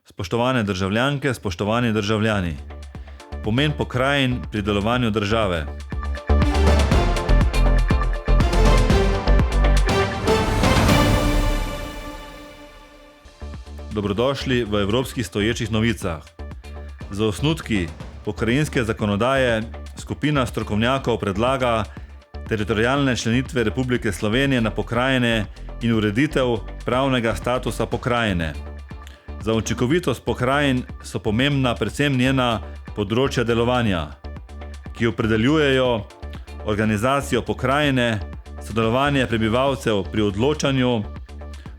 Spoštovane državljanke, spoštovani državljani. Pomen pokrajin pri delovanju države. Dobrodošli v Evropskih stoječih novicah. Za osnutki pokrajinske zakonodaje skupina strokovnjakov predlaga teritorialne členitve Republike Slovenije na pokrajine in ureditev pravnega statusa pokrajine. Za učinkovitost pokrajin so pomembna predvsem njena področja delovanja, ki opredeljujejo organizacijo pokrajine, sodelovanje prebivalcev pri odločanju,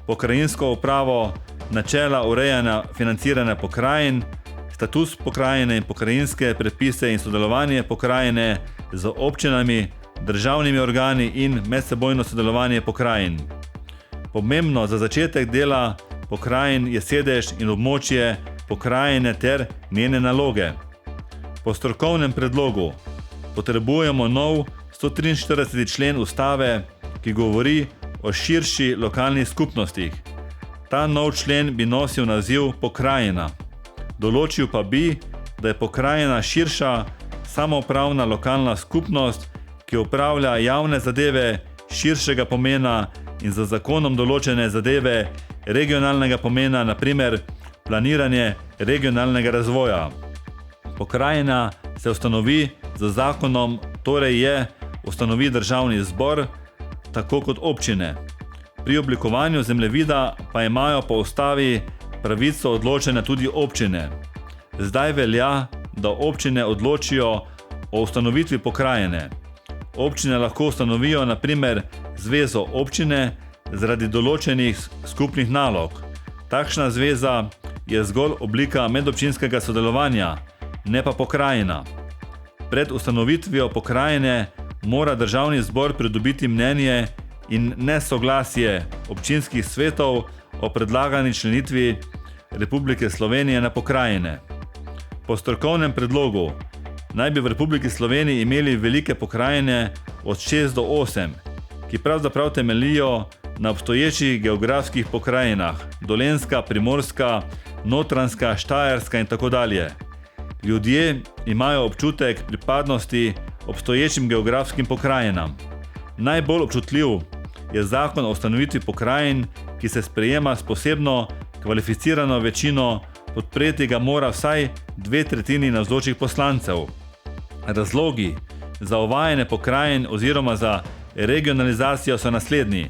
pokrajinsko upravo, načela urejanja financiranja pokrajin, status pokrajine in pokrajinske predpise in sodelovanje pokrajine z občinami, državnimi organi in medsebojno sodelovanje pokrajin. Pomembno za začetek dela pokrajin je sedež in območje pokrajine ter njene naloge. Po strokovnem predlogu potrebujemo nov 143. člen ustave, ki govori o širši lokalnih skupnostih. Ta nov člen bi nosil naziv pokrajina. Določil pa bi, da je pokrajina širša samoupravna lokalna skupnost, ki upravlja javne zadeve širšega pomena in za zakonom določene zadeve regionalnega pomena, na primer planiranje regionalnega razvoja. Pokrajina se ustanovi z zakonom, torej ustanovi državni zbor, tako kot občine. Pri oblikovanju zemljevida pa imajo po ustavi pravico odločanja tudi občine. Zdaj velja, da občine odločijo o ustanovitvi pokrajine. Občine lahko ustanovijo na primer zvezo občine zaradi določenih skupnih nalog. Takšna zveza je zgolj oblika medobčinskega sodelovanja, ne pa pokrajina. Pred ustanovitvijo pokrajine mora državni zbor pridobiti mnenje in nesoglasje občinskih svetov o predlagani členitvi Republike Slovenije na pokrajine. Po strokovnem predlogu naj bi v Republiki Sloveniji imeli velike pokrajine od 6 do 8, ki pravzaprav temeljijo na obstoječih geografskih pokrajinah: Dolenjska, Primorska, Notranjska, Štajerska in tako dalje. Ljudje imajo občutek pripadnosti obstoječim geografskim pokrajinam. Najbolj občutljiv je zakon o ustanovitvi pokrajin, ki se sprejema s posebno kvalificirano večino, podpreti ga mora vsaj 2/3 navzočih poslancev. Razlogi za uvajanje pokrajin oziroma za regionalizacijo so naslednji: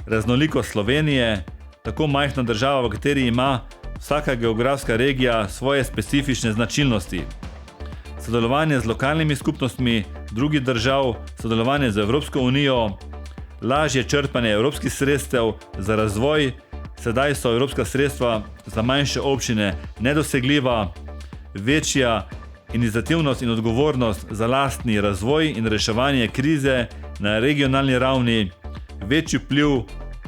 raznolikost Slovenije, tako majhna država, v kateri ima vsaka geografska regija svoje specifične značilnosti, sodelovanje z lokalnimi skupnostmi drugih držav, sodelovanje z Evropsko unijo, lažje črpanje evropskih sredstev za razvoj, sedaj so evropska sredstva za manjše občine nedosegljiva, večja iniciativnost in odgovornost za lastni razvoj in reševanje krize na regionalni ravni, večji vpliv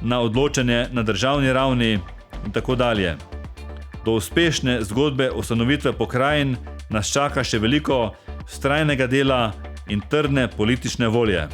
na odločanje na državni ravni in tako dalje. Do uspešne zgodbe ustanovitve pokrajin nas čaka še veliko vztrajnega dela in trdne politične volje.